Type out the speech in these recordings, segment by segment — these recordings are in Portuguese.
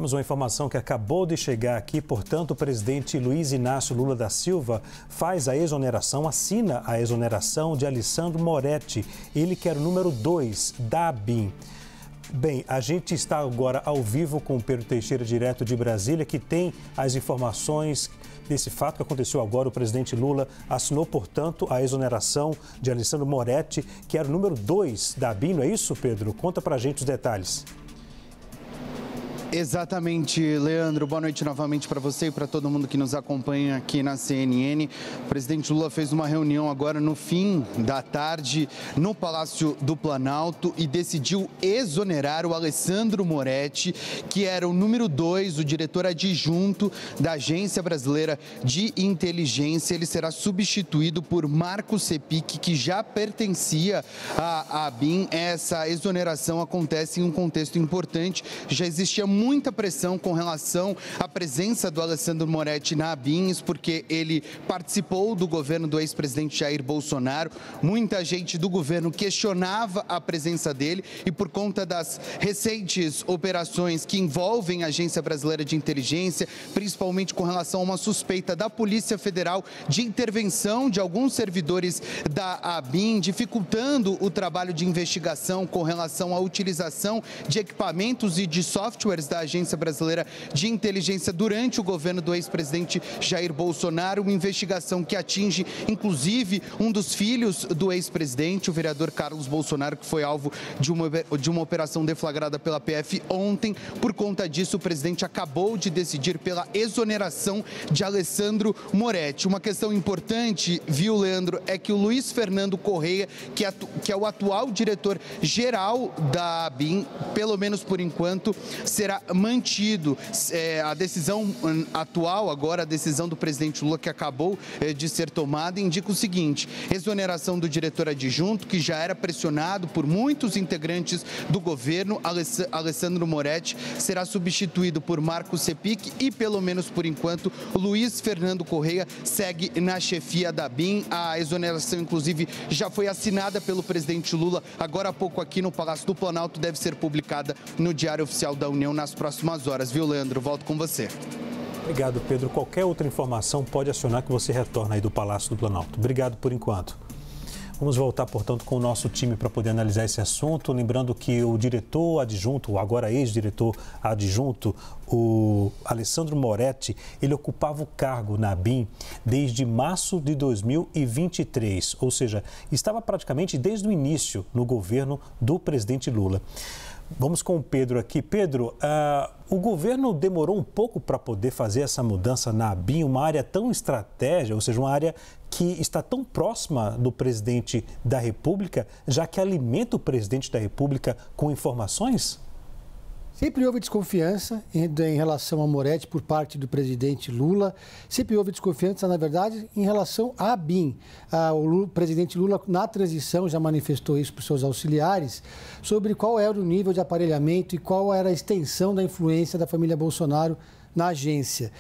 Temos uma informação que acabou de chegar aqui, portanto, o presidente Luiz Inácio Lula da Silva faz a exoneração, assina a exoneração de Alessandro Moretti, ele que era o número 2 da ABIN. Bem, a gente está agora ao vivo com o Pedro Teixeira, direto de Brasília, que tem as informações desse fato que aconteceu agora. O presidente Lula assinou, portanto, a exoneração de Alessandro Moretti, que era o número 2 da ABIN, não é isso, Pedro? Conta pra gente os detalhes. Exatamente, Leandro. Boa noite novamente para você e para todo mundo que nos acompanha aqui na CNN. O presidente Lula fez uma reunião agora no fim da tarde no Palácio do Planalto e decidiu exonerar o Alessandro Moretti, que era o número 2, o diretor adjunto da Agência Brasileira de Inteligência. Ele será substituído por Marco Sepic, que já pertencia à ABIN. Essa exoneração acontece em um contexto importante. Já existia muita pressão com relação à presença do Alessandro Moretti na ABIN, porque ele participou do governo do ex-presidente Jair Bolsonaro. Muita gente do governo questionava a presença dele e, por conta das recentes operações que envolvem a Agência Brasileira de Inteligência, principalmente com relação a uma suspeita da Polícia Federal de intervenção de alguns servidores da ABIN, dificultando o trabalho de investigação com relação à utilização de equipamentos e de softwares da Agência Brasileira de Inteligência durante o governo do ex-presidente Jair Bolsonaro, uma investigação que atinge, inclusive, um dos filhos do ex-presidente, o vereador Carlos Bolsonaro, que foi alvo de uma operação deflagrada pela PF ontem. Por conta disso, o presidente acabou de decidir pela exoneração de Alessandro Moretti. Uma questão importante, viu, Leandro, é que o Luiz Fernando Correia, que é o atual diretor-geral da ABIN, pelo menos por enquanto, será mantido. A decisão atual, agora a decisão do presidente Lula, que acabou de ser tomada, indica o seguinte: exoneração do diretor adjunto, que já era pressionado por muitos integrantes do governo. Alessandro Moretti será substituído por Marco Sepic e, pelo menos por enquanto, Luiz Fernando Correia segue na chefia da ABIN. A exoneração, inclusive, já foi assinada pelo presidente Lula agora há pouco aqui no Palácio do Planalto, deve ser publicada no Diário Oficial da União nas próximas horas. Viu, Leandro? Volto com você. Obrigado, Pedro. Qualquer outra informação pode acionar que você retorna aí do Palácio do Planalto. Obrigado por enquanto. Vamos voltar, portanto, com o nosso time para poder analisar esse assunto. Lembrando que o diretor adjunto, o agora ex-diretor adjunto, o Alessandro Moretti, ele ocupava o cargo na ABIN desde março de 2023, ou seja, estava praticamente desde o início no governo do presidente Lula. Vamos com o Pedro aqui. Pedro, o governo demorou um pouco para poder fazer essa mudança na ABIN, uma área tão estratégica, ou seja, uma área que está tão próxima do presidente da República, já que alimenta o presidente da República com informações? Sempre houve desconfiança em relação a Moretti por parte do presidente Lula. Sempre houve desconfiança, na verdade, em relação à ABIN. O presidente Lula, na transição, já manifestou isso para os seus auxiliares, sobre qual era o nível de aparelhamento e qual era a extensão da influência da família Bolsonaro na agência.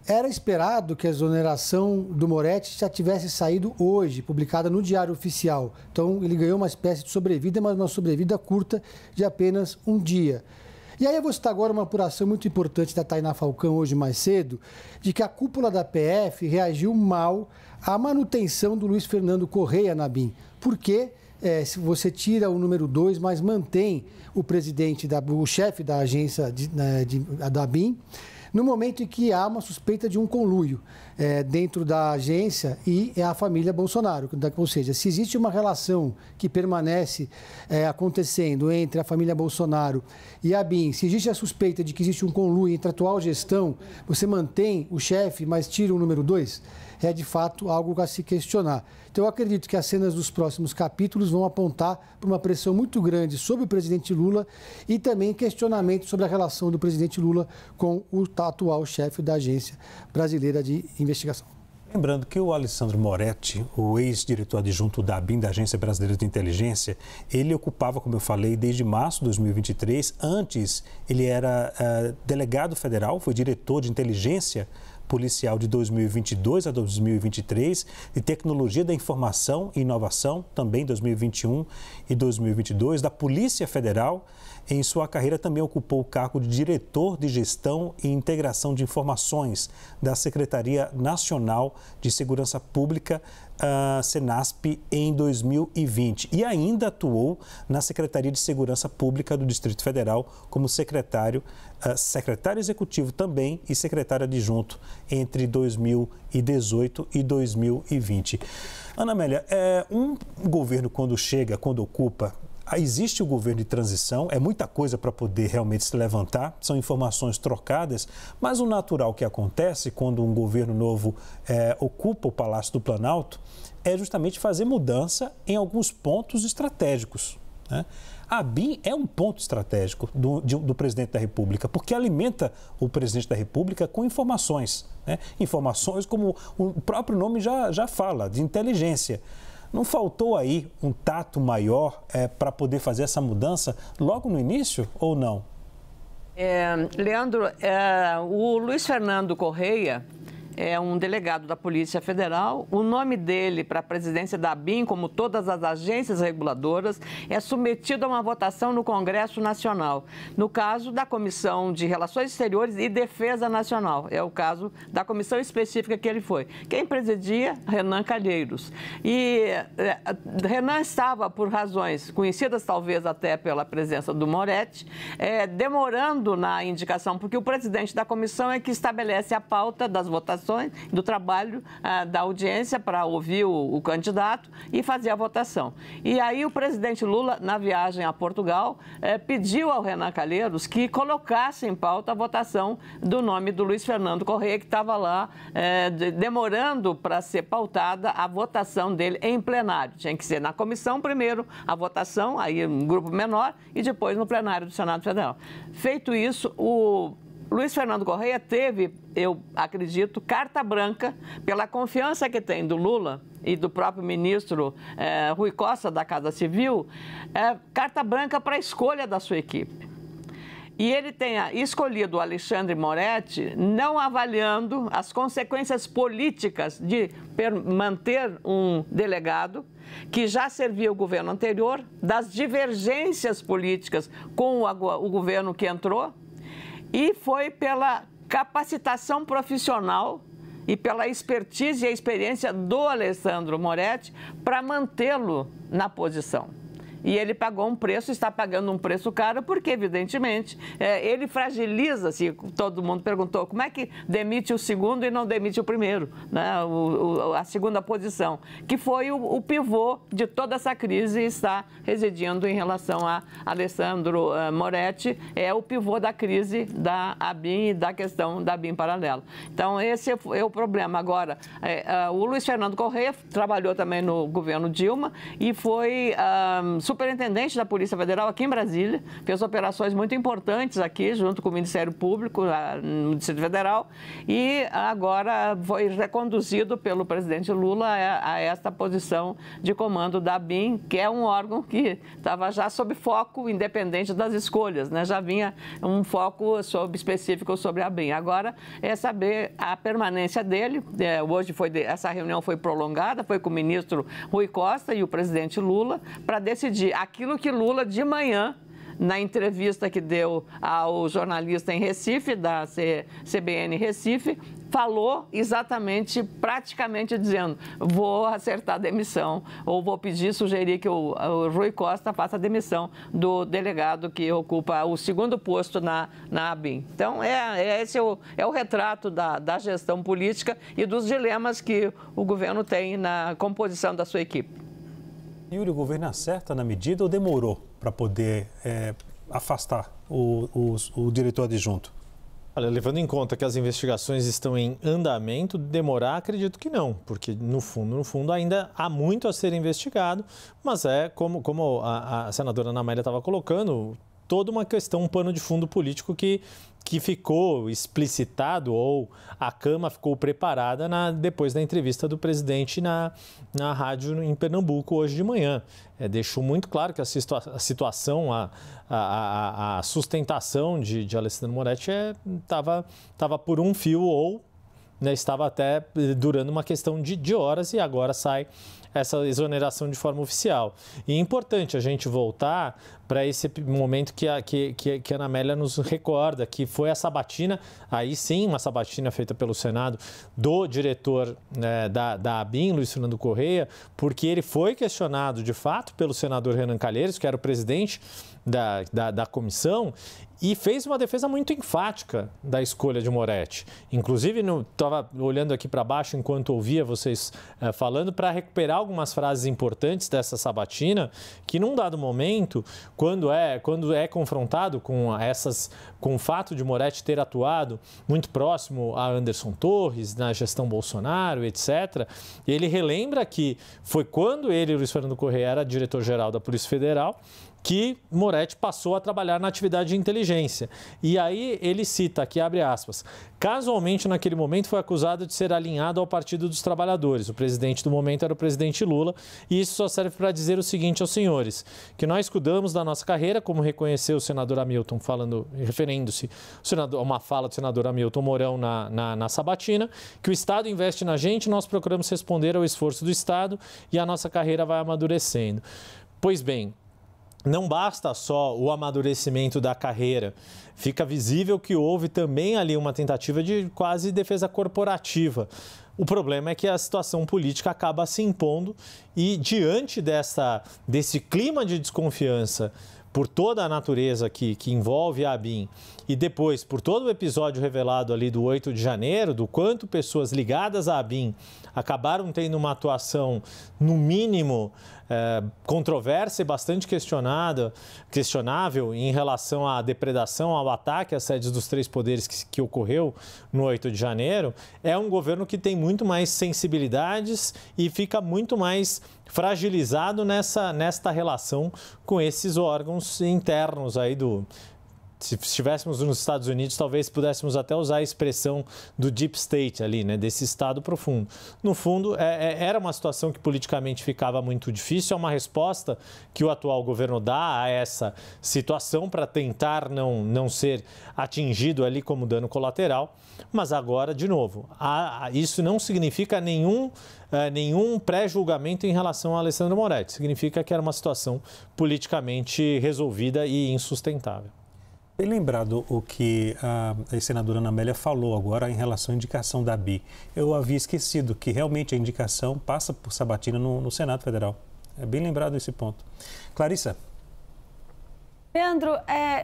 Era esperado que a exoneração do Moretti já tivesse saído hoje, publicada no Diário Oficial. Então, ele ganhou uma espécie de sobrevida, mas uma sobrevida curta de apenas um dia. E aí eu vou citar agora uma apuração muito importante da Tainá Falcão hoje mais cedo, de que a cúpula da PF reagiu mal à manutenção do Luiz Fernando Correia na ABIN. Porque se você tira o número 2, mas mantém o chefe da agência da ABIN, no momento em que há uma suspeita de um conluio dentro da agência e a família Bolsonaro. Ou seja, se existe uma relação que permanece acontecendo entre a família Bolsonaro e a ABIN, se existe a suspeita de que existe um conluio entre a atual gestão, você mantém o chefe, mas tira o número 2, é de fato algo a se questionar. Então eu acredito que as cenas dos próximos capítulos vão apontar para uma pressão muito grande sobre o presidente Lula e também questionamento sobre a relação do presidente Lula com o atual chefe da Agência Brasileira de Investigação. Lembrando que o Alessandro Moretti, o ex-diretor adjunto da ABIN, da Agência Brasileira de Inteligência, ele ocupava, como eu falei, desde março de 2023. Antes, ele era delegado federal, foi diretor de inteligência policial de 2022 a 2023, de tecnologia da informação e inovação, também 2021 e 2022, da Polícia Federal. Em sua carreira também ocupou o cargo de diretor de gestão e integração de informações da Secretaria Nacional de Segurança Pública, Senasp, em 2020. E ainda atuou na Secretaria de Segurança Pública do Distrito Federal como secretário executivo também e secretário adjunto entre 2018 e 2020. Ana Amélia, um governo quando ocupa, existe o governo de transição, é muita coisa para poder realmente se levantar, são informações trocadas, mas o natural que acontece quando um governo novo ocupa o Palácio do Planalto é justamente fazer mudança em alguns pontos estratégicos, né? A ABIN é um ponto estratégico do presidente da República, porque alimenta o presidente da República com informações, né? Informações como o próprio nome já fala, de inteligência. Não faltou aí um tato maior para poder fazer essa mudança logo no início ou não? Leandro, o Luiz Fernando Correia é um delegado da Polícia Federal. O nome dele para a presidência da ABIN, como todas as agências reguladoras, é submetido a uma votação no Congresso Nacional. No caso da Comissão de Relações Exteriores e Defesa Nacional. É o caso da comissão específica que ele foi. Quem presidia? Renan Calheiros. E Renan estava, por razões conhecidas talvez até pela presença do Moretti, demorando na indicação, porque o presidente da comissão é que estabelece a pauta das votações, do trabalho da audiência para ouvir o candidato e fazer a votação. E aí o presidente Lula, na viagem a Portugal, pediu ao Renan Calheiros que colocasse em pauta a votação do nome do Luiz Fernando Correia, que estava lá demorando para ser pautada a votação dele em plenário. Tinha que ser na comissão primeiro a votação, aí um grupo menor, e depois no plenário do Senado Federal. Feito isso, o Luiz Fernando Correia teve, eu acredito, carta branca pela confiança que tem do Lula e do próprio ministro Rui Costa da Casa Civil, carta branca para a escolha da sua equipe. E ele tenha escolhido o Alexandre Moretti, não avaliando as consequências políticas de manter um delegado que já servia o governo anterior, das divergências políticas com o governo que entrou, e foi pela capacitação profissional e pela expertise e a experiência do Alessandro Moretti para mantê-lo na posição. E ele pagou um preço, está pagando um preço caro, porque, evidentemente, ele fragiliza-se. Todo mundo perguntou como é que demite o segundo e não demite o primeiro, né? A segunda posição, que foi o pivô de toda essa crise, está residindo em relação a Alessandro Moretti, é o pivô da crise da ABIN e da questão da ABIN paralela. Então, esse é o problema. Agora, o Luiz Fernando Correia trabalhou também no governo Dilma e foi superintendente da Polícia Federal aqui em Brasília, fez operações muito importantes aqui, junto com o Ministério Público no Distrito Federal, e agora foi reconduzido pelo presidente Lula a esta posição de comando da ABIN, que é um órgão que estava já sob foco independente das escolhas, né? Já vinha um foco específico sobre a ABIN. Agora é saber a permanência dele. Hoje essa reunião foi prolongada, foi com o ministro Rui Costa e o presidente Lula, para decidir aquilo que Lula, de manhã, na entrevista que deu ao jornalista em Recife, da CBN Recife, falou exatamente, praticamente dizendo: vou acertar a demissão, ou vou sugerir que o Rui Costa faça a demissão do delegado que ocupa o segundo posto na ABIN. Então, esse é o retrato da gestão política e dos dilemas que o governo tem na composição da sua equipe. Yuri, o governo acerta na medida ou demorou para poder afastar o diretor adjunto? Olha, levando em conta que as investigações estão em andamento, demorar, acredito que não, porque no fundo ainda há muito a ser investigado, mas como a senadora Ana Amélia estava colocando, toda uma questão, um pano de fundo político que ficou explicitado, ou a cama ficou preparada depois da entrevista do presidente na rádio em Pernambuco hoje de manhã. Deixou muito claro que a situação, a sustentação de Alessandro Moretti estava por um fio, ou né, estava até durando uma questão de horas e agora sai essa exoneração de forma oficial. E é importante a gente voltar para esse momento que a Ana Amélia nos recorda, que foi a sabatina, aí sim, uma sabatina feita pelo Senado, do diretor da ABIN, Luiz Fernando Correia, porque ele foi questionado, de fato, pelo senador Renan Calheiros, que era o presidente da comissão, e fez uma defesa muito enfática da escolha de Moretti. Inclusive, estava olhando aqui para baixo enquanto ouvia vocês falando, para recuperar algumas frases importantes dessa sabatina, que num dado momento, quando é confrontado com o fato de Moretti ter atuado muito próximo a Anderson Torres, na gestão Bolsonaro, etc., ele relembra que foi quando ele, Luiz Fernando Correia, era diretor-geral da Polícia Federal, que Moretti passou a trabalhar na atividade de inteligência. E aí ele cita aqui, abre aspas, casualmente naquele momento foi acusado de ser alinhado ao Partido dos Trabalhadores. O presidente do momento era o presidente Lula, e isso só serve para dizer o seguinte aos senhores, que nós cuidamos da nossa carreira, como reconheceu o senador Hamilton, referindo-se a uma fala do senador Hamilton Mourão na sabatina, que o Estado investe na gente, nós procuramos responder ao esforço do Estado e a nossa carreira vai amadurecendo. Pois bem, não basta só o amadurecimento da carreira, fica visível que houve também ali uma tentativa de quase defesa corporativa. O problema é que a situação política acaba se impondo e, diante desse clima de desconfiança por toda a natureza que envolve a ABIN e depois por todo o episódio revelado ali do 8 de janeiro, do quanto pessoas ligadas à ABIN acabaram tendo uma atuação, no mínimo, controversa e bastante questionável em relação à depredação, ao ataque às sedes dos três poderes que ocorreu no 8 de janeiro, é um governo que tem muito mais sensibilidades e fica muito mais fragilizado nesta relação com esses órgãos internos aí Se estivéssemos nos Estados Unidos, talvez pudéssemos até usar a expressão do deep state ali, né, desse estado profundo. No fundo, era uma situação que politicamente ficava muito difícil, é uma resposta que o atual governo dá a essa situação para tentar não ser atingido ali como dano colateral. Mas agora, de novo, isso não significa nenhum pré-julgamento em relação a Alessandro Moretti. Significa que era uma situação politicamente resolvida e insustentável. Bem lembrado o que a senadora Ana Amélia falou agora em relação à indicação da ABIN. Eu havia esquecido que realmente a indicação passa por sabatina no Senado Federal. É bem lembrado esse ponto. Clarissa. Leandro,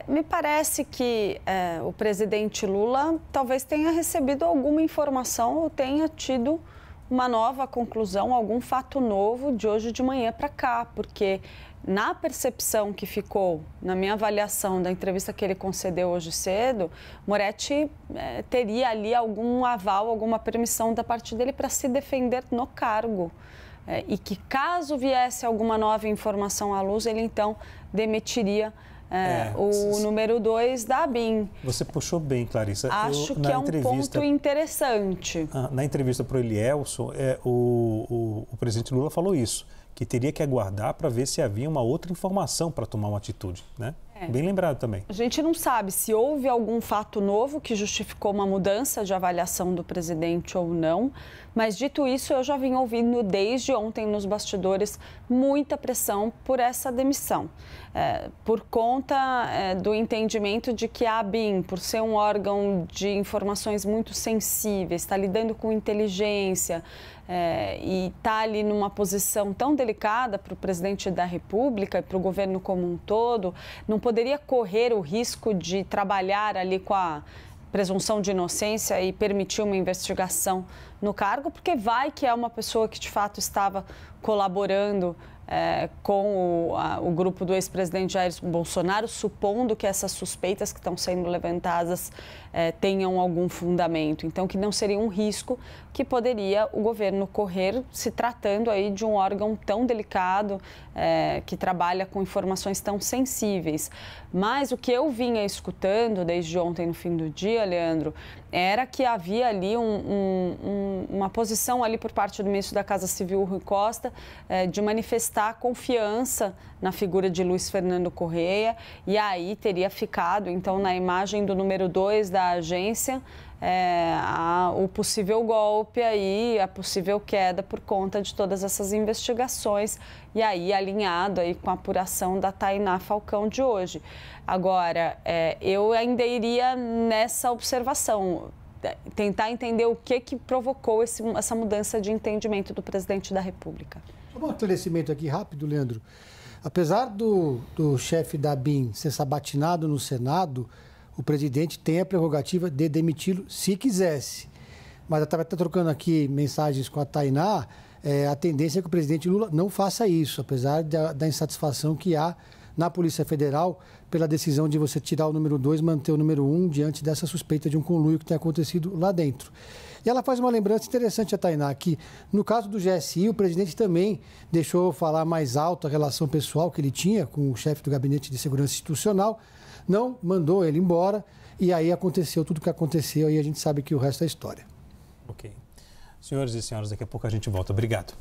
me parece que o presidente Lula talvez tenha recebido alguma informação ou tenha tido uma nova conclusão, algum fato novo de hoje de manhã para cá, porque na percepção que ficou, na minha avaliação da entrevista que ele concedeu hoje cedo, Moretti teria ali algum aval, alguma permissão da parte dele para se defender no cargo. E que caso viesse alguma nova informação à luz, ele então demitiria o número 2 da ABIN. Você puxou bem, Clarissa. Acho que é um ponto interessante. Na entrevista para o Elielson, o presidente Lula falou isso, que teria que aguardar para ver se havia uma outra informação para tomar uma atitude, né? Bem lembrado também. A gente não sabe se houve algum fato novo que justificou uma mudança de avaliação do presidente ou não, mas dito isso, eu já vim ouvindo desde ontem nos bastidores muita pressão por essa demissão. Por conta do entendimento de que a ABIN, por ser um órgão de informações muito sensíveis, está lidando com inteligência e está ali numa posição tão delicada para o presidente da República e para o governo como um todo, não poderia correr o risco de trabalhar ali com a presunção de inocência e permitir uma investigação no cargo, porque vai que é uma pessoa que de fato estava colaborando com o grupo do ex-presidente Jair Bolsonaro, supondo que essas suspeitas que estão sendo levantadas tenham algum fundamento. Então, que não seria um risco que poderia o governo correr, se tratando aí de um órgão tão delicado, que trabalha com informações tão sensíveis. Mas o que eu vinha escutando desde ontem no fim do dia, Leandro, era que havia ali uma posição ali por parte do ministro da Casa Civil, Rui Costa, de manifestar confiança na figura de Luiz Fernando Correia, e aí teria ficado, então, na imagem do número 2 da agência, o possível golpe aí, a possível queda por conta de todas essas investigações e aí alinhado aí com a apuração da Tainá Falcão de hoje. Agora, eu ainda iria nessa observação, tentar entender o que provocou essa mudança de entendimento do presidente da República. Um esclarecimento aqui rápido, Leandro. Apesar do chefe da ABIN ser sabatinado no Senado, o presidente tem a prerrogativa de demiti-lo se quisesse. Mas eu estava trocando aqui mensagens com a Tainá, a tendência é que o presidente Lula não faça isso, apesar da insatisfação que há na Polícia Federal pela decisão de você tirar o número 2 e manter o número 1 diante dessa suspeita de um conluio que tem acontecido lá dentro. E ela faz uma lembrança interessante, a Tainá, que no caso do GSI, o presidente também deixou falar mais alto a relação pessoal que ele tinha com o chefe do Gabinete de Segurança Institucional, não mandou ele embora e aí aconteceu tudo o que aconteceu e a gente sabe que o resto é história. Ok. Senhores e senhoras, daqui a pouco a gente volta. Obrigado.